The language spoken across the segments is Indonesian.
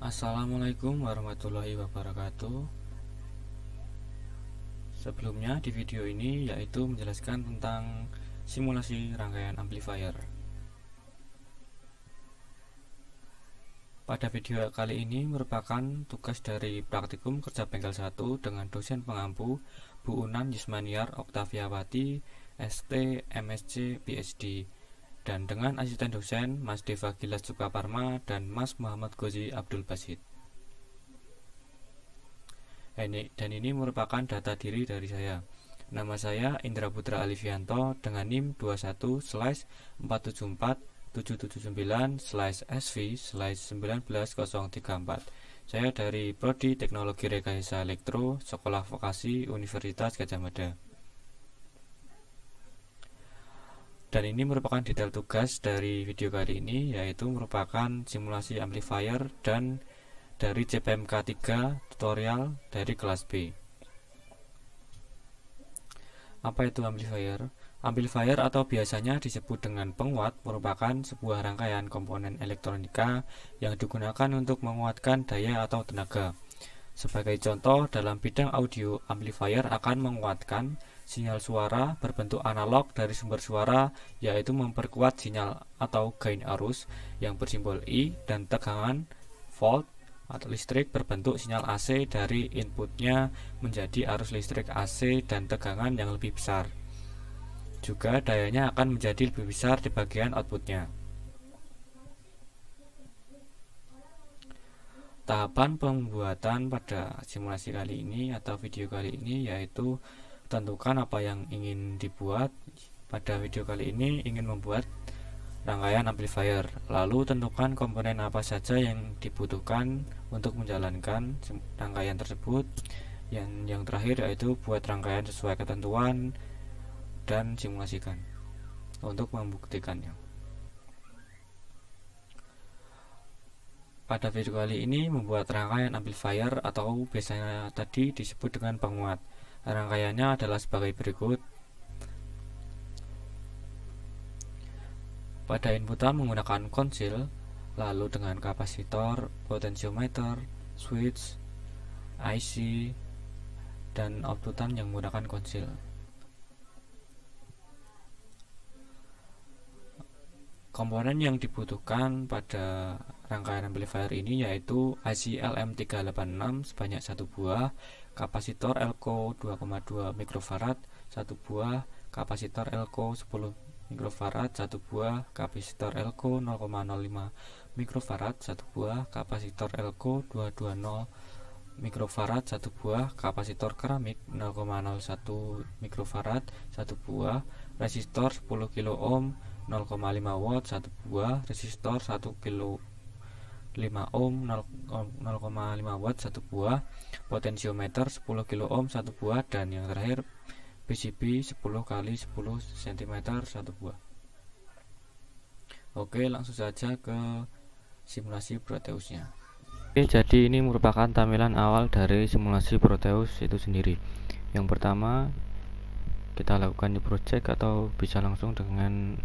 Assalamualaikum warahmatullahi wabarakatuh. Sebelumnya di video ini yaitu menjelaskan tentang simulasi rangkaian amplifier. Pada video kali ini merupakan tugas dari praktikum kerja bengkel 1 dengan dosen pengampu Bu Unan Yusmaniar Oktaviawati ST MSc PhD dan dengan asisten dosen Mas Deva Gilas Sukaparma dan Mas Muhammad Gozi Abdul Basit. Dan ini merupakan data diri dari saya. Nama saya Indra Putra Alivianto dengan NIM 21/77479/SV/19034. Saya dari Prodi Teknologi Rekayasa Elektro, Sekolah Vokasi Universitas Gadjah Mada. Dan ini merupakan detail tugas dari video kali ini, yaitu merupakan simulasi amplifier dan dari CPMK 3 tutorial dari kelas B. Apa itu amplifier? Amplifier atau biasanya disebut dengan penguat merupakan sebuah rangkaian komponen elektronika yang digunakan untuk menguatkan daya atau tenaga. Sebagai contoh, dalam bidang audio, amplifier akan menguatkan sinyal suara berbentuk analog dari sumber suara, yaitu memperkuat sinyal atau gain arus yang bersimbol I, dan tegangan volt atau listrik berbentuk sinyal AC dari inputnya menjadi arus listrik AC dan tegangan yang lebih besar. Juga dayanya akan menjadi lebih besar di bagian outputnya. Tahapan pembuatan pada simulasi kali ini atau video kali ini yaitu tentukan apa yang ingin dibuat. Pada video kali ini ingin membuat rangkaian amplifier, lalu tentukan komponen apa saja yang dibutuhkan untuk menjalankan rangkaian tersebut. Yang terakhir yaitu buat rangkaian sesuai ketentuan dan simulasikan untuk membuktikannya. Pada video kali ini membuat rangkaian amplifier atau biasanya tadi disebut dengan penguat. Rangkaiannya adalah sebagai berikut. Pada inputan menggunakan konsil, lalu dengan kapasitor, potensiometer, switch, IC, dan outputan yang menggunakan konsil. Komponen yang dibutuhkan pada rangkaian amplifier ini yaitu IC LM386 sebanyak 1 buah, kapasitor Elco 2,2 mikrofarad 1 buah, kapasitor Elco 10 mikrofarad 1 buah, kapasitor Elco 0,05 mikrofarad 1 buah, kapasitor Elco 220 mikrofarad 1 buah, kapasitor keramik 0,01 mikrofarad 1 buah, resistor 10 kilo ohm 0,5 watt 1 buah, resistor 1 kilo 5 ohm 0,5 watt 1 buah, potensiometer 10 kilo ohm 1 buah, dan yang terakhir PCB 10 x 10 cm 1 buah. Oke, langsung saja ke simulasi Proteusnya. Oke, jadi ini merupakan tampilan awal dari simulasi Proteus itu sendiri. Yang pertama, kita lakukan new project atau bisa langsung dengan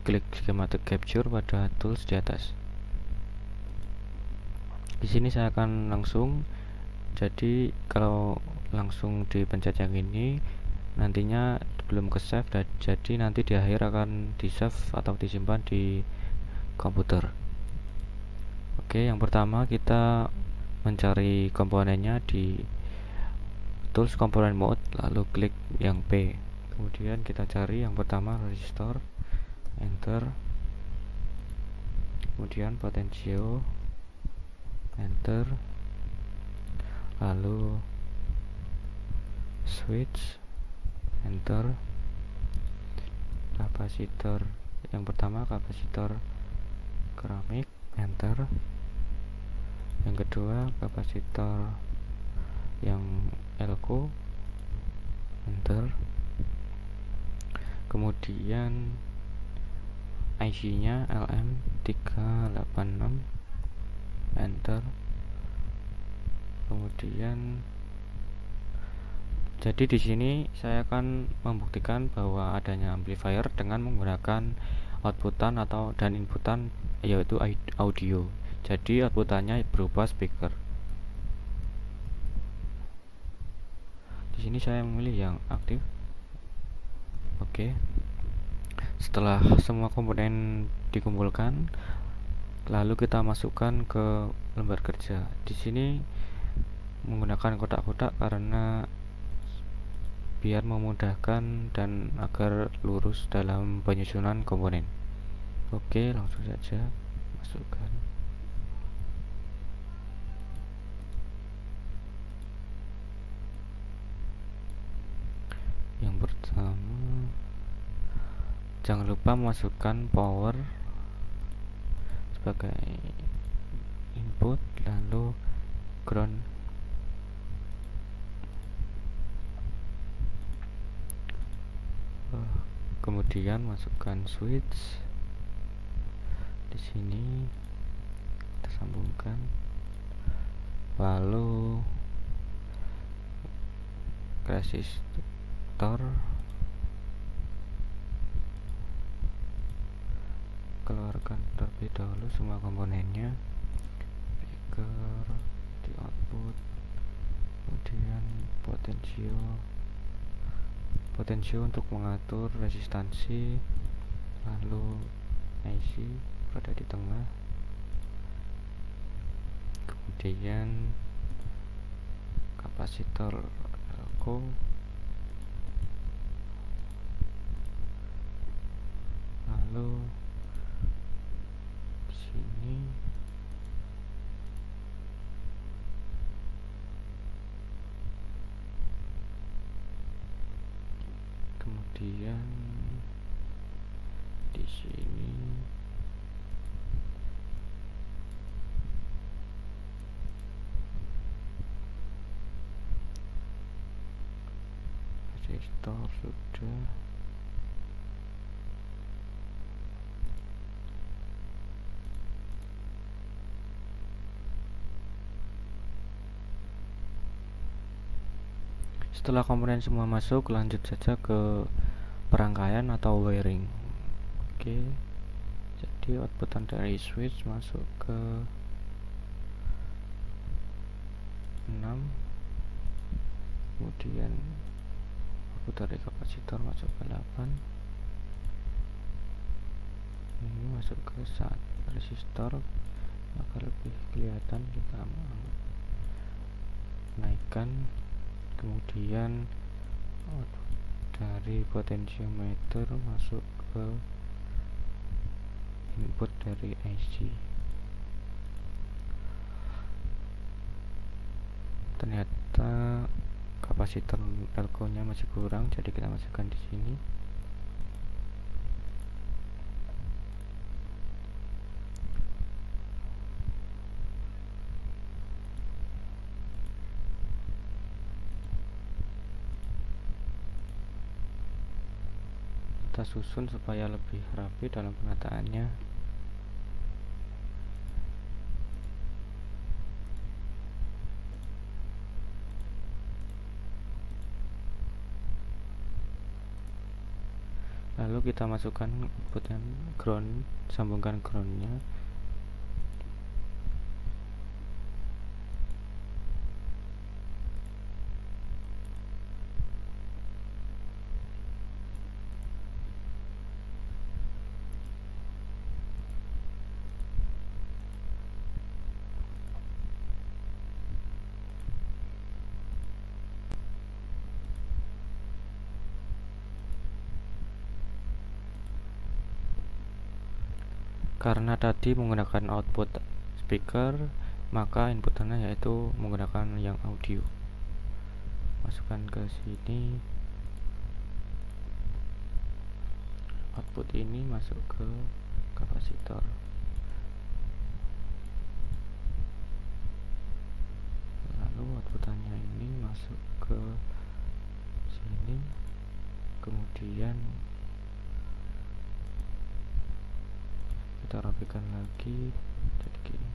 klik schematic capture pada tools di atas. Di sini saya akan langsung, jadi kalau langsung dipencet yang ini nantinya belum ke save, jadi nanti di akhir akan di save atau disimpan di komputer. Oke, yang pertama kita mencari komponennya di tools component mode, lalu klik yang P, kemudian kita cari yang pertama resistor, enter, kemudian potensio, enter, lalu switch, enter, kapasitor yang pertama kapasitor keramik, enter, yang kedua kapasitor yang Elco, enter, kemudian IC nya LM386, enter, kemudian jadi di sini saya akan membuktikan bahwa adanya amplifier dengan menggunakan outputan dan inputan yaitu audio. jadi outputannya berupa speaker. Di sini saya memilih yang aktif. Oke. Setelah semua komponen dikumpulkan, lalu kita masukkan ke lembar kerja. Di sini menggunakan kotak-kotak karena biar memudahkan dan agar lurus dalam penyusunan komponen. Oke, langsung saja masukkan. Yang pertama, jangan lupa masukkan power sebagai input, lalu ground, kemudian masukkan switch. Di sini kita sambungkan, lalu resistor, keluarkan terlebih dahulu semua komponennya, speaker di output, kemudian potensio untuk mengatur resistansi, lalu IC berada di tengah, kemudian kapasitor elko, lalu di sini kemudian di sini resistor sudah. Setelah komponen semua masuk, lanjut saja ke perangkaian atau wiring. Oke, jadi outputan dari switch masuk ke 6, kemudian output dari kapasitor masuk ke 8, ini masuk ke 1 resistor. Agar lebih kelihatan, kita naikkan, kemudian dari potentiometer masuk ke input dari IC. Ternyata kapasitor elko nya masih kurang, jadi kita masukkan di sini. Kita susun supaya lebih rapi dalam penataannya. Lalu kita masukkan input yang ground, sambungkan groundnya. Karena tadi menggunakan output speaker, maka inputannya yaitu menggunakan yang audio. Masukkan ke sini. Output ini masuk ke kapasitor. Lalu outputannya ini masuk ke sini. Kemudian kita rapikan lagi jadi gini.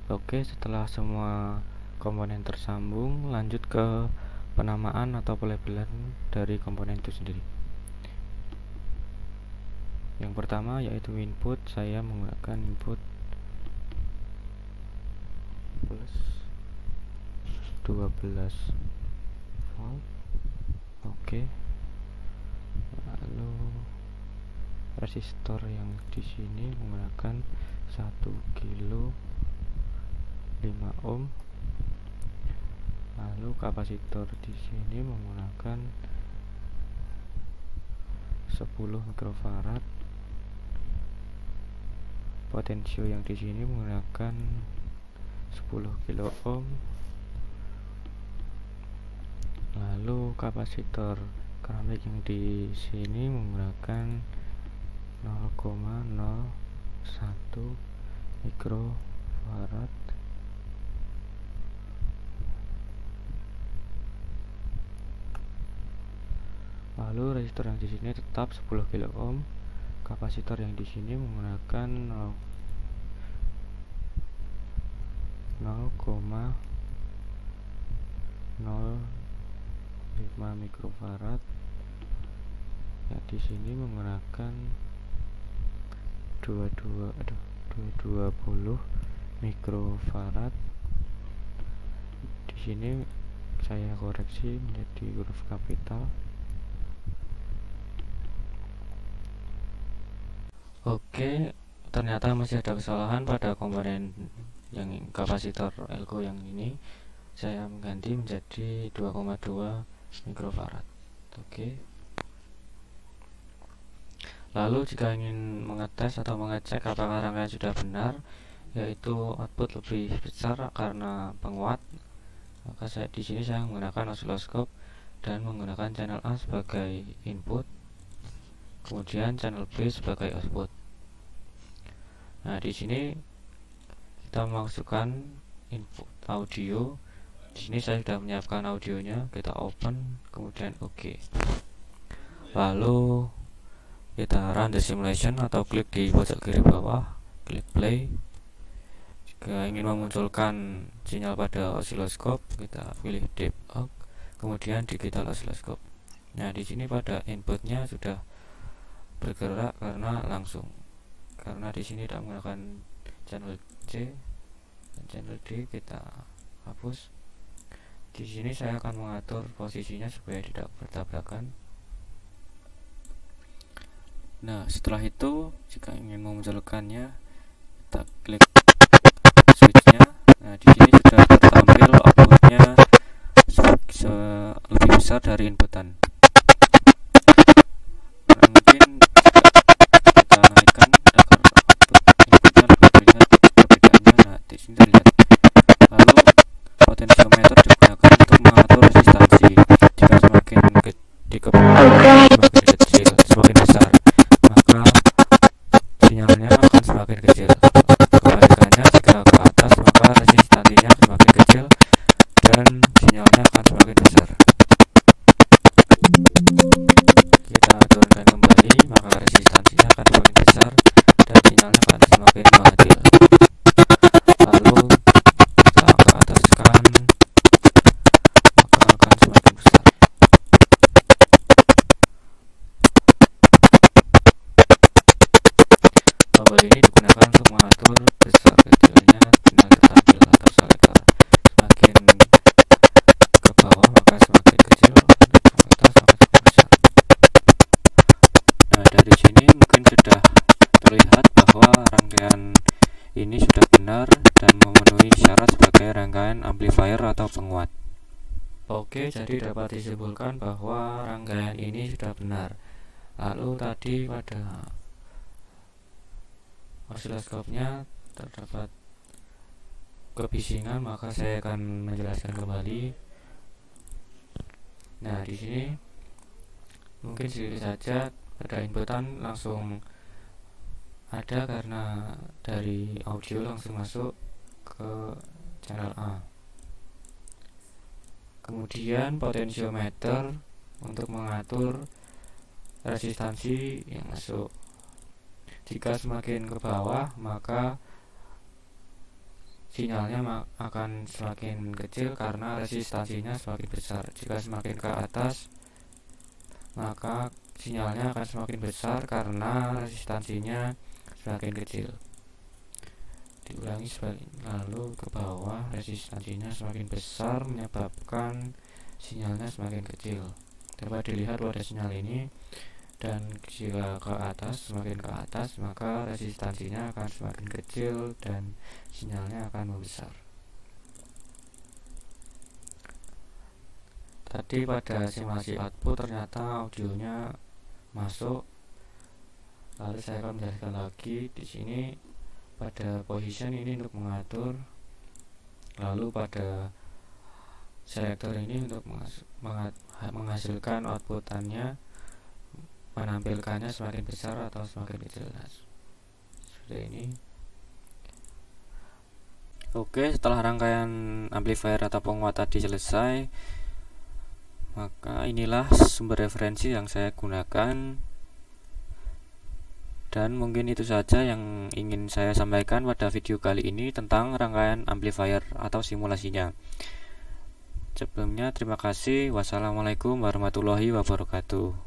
Oke, setelah semua komponen tersambung, lanjut ke penamaan atau pelabelan dari komponen itu sendiri. Yang pertama yaitu input. Saya menggunakan input plus 12 volt. Oke. Lalu resistor yang di sini menggunakan 1 kilo 5 ohm. Lalu kapasitor di sini menggunakan 10 mikrofarad. Potensio yang di sini menggunakan 10 kilo ohm. Lalu kapasitor keramik yang di sini menggunakan 0,01 mikrofarad. Lalu resistor yang di sini tetap 10 kilo ohm. Kapasitor yang di sini menggunakan 0,05 mikrofarad. Ya, di sini menggunakan 220 mikrofarad. Di sini saya koreksi menjadi huruf kapital. Oke, ternyata masih ada kesalahan pada komponen yang kapasitor Elko yang ini. Saya mengganti menjadi 2,2 mikrofarad. Oke. Lalu jika ingin mengetes atau mengecek apakah rangkaian sudah benar, yaitu output lebih besar karena penguat, maka di sini saya menggunakan osiloskop dan menggunakan channel A sebagai input, kemudian channel B sebagai output. Nah, di sini kita memasukkan input audio. Di sini saya sudah menyiapkan audionya. Kita open, kemudian OK. Lalu kita run the simulation atau klik di pojok kiri bawah, klik play. Jika ingin memunculkan sinyal pada osiloskop, kita pilih debug, kemudian digital osiloskop. Nah, di sini pada inputnya sudah bergerak karena langsung. Karena di sini tidak menggunakan channel C dan channel D, kita hapus. Di sini saya akan mengatur posisinya supaya tidak bertabrakan. Nah, setelah itu jika ingin memunculkannya, kita klik switchnya. Nah, di sini sudah tampil outputnya lebih besar dari inputan. Mungkin kita naikkan agar inputnya lebih terlihat perbedaannya. Nah, di sini terlihat. Lalu potensiometer digunakan untuk mengatur resistansi. Jika semakin semakin kecil, semakin besar, maka sinyalnya akan semakin kecil. Kebalikannya, jika ke atas maka resistansinya semakin kecil dan sinyalnya akan semakin besar. Kita turunkan kembali, maka resistansinya akan semakin besar dan sinyalnya akan semakin mengecil. Lalu kita ke ataskan, maka akan semakin besar. Tombol ini digunakan untuk mengatur besar kecilnya sinyal tertampil atau selektor. Semakin ke bawah maka semakin kecil, dan ke atas maka semakin besar. Nah, dari sini mungkin sudah terlihat bahwa rangkaian ini sudah benar dan memenuhi syarat sebagai rangkaian amplifier atau penguat. Oke, jadi dapat disimpulkan bahwa rangkaian ini sudah benar. Lalu tadi pada osiloskopnya terdapat kebisingan, maka saya akan menjelaskan kembali. Nah, di sini mungkin sedikit saja pada inputan langsung ada karena dari audio langsung masuk ke channel A. Kemudian potensiometer untuk mengatur resistansi yang masuk. Jika semakin ke bawah maka sinyalnya akan semakin kecil karena resistansinya semakin besar. Jika semakin ke atas, maka sinyalnya akan semakin besar karena resistansinya semakin kecil. Diulangi lalu ke bawah, resistansinya semakin besar menyebabkan sinyalnya semakin kecil. Dapat dilihat pada sinyal ini, dan jika ke atas, semakin ke atas, maka resistansinya akan semakin kecil dan sinyalnya akan membesar. Tadi pada simulasi output ternyata audionya masuk. Lalu saya akan menjelaskan lagi di sini. Pada position ini untuk mengatur, lalu pada selector ini untuk menghasilkan outputannya, menampilkannya semakin besar atau semakin kecil. Nah, seperti ini. Oke, setelah rangkaian amplifier atau penguat tadi selesai, maka inilah sumber referensi yang saya gunakan. Dan mungkin itu saja yang ingin saya sampaikan pada video kali ini tentang rangkaian amplifier atau simulasinya. Sebelumnya terima kasih. Wassalamualaikum warahmatullahi wabarakatuh.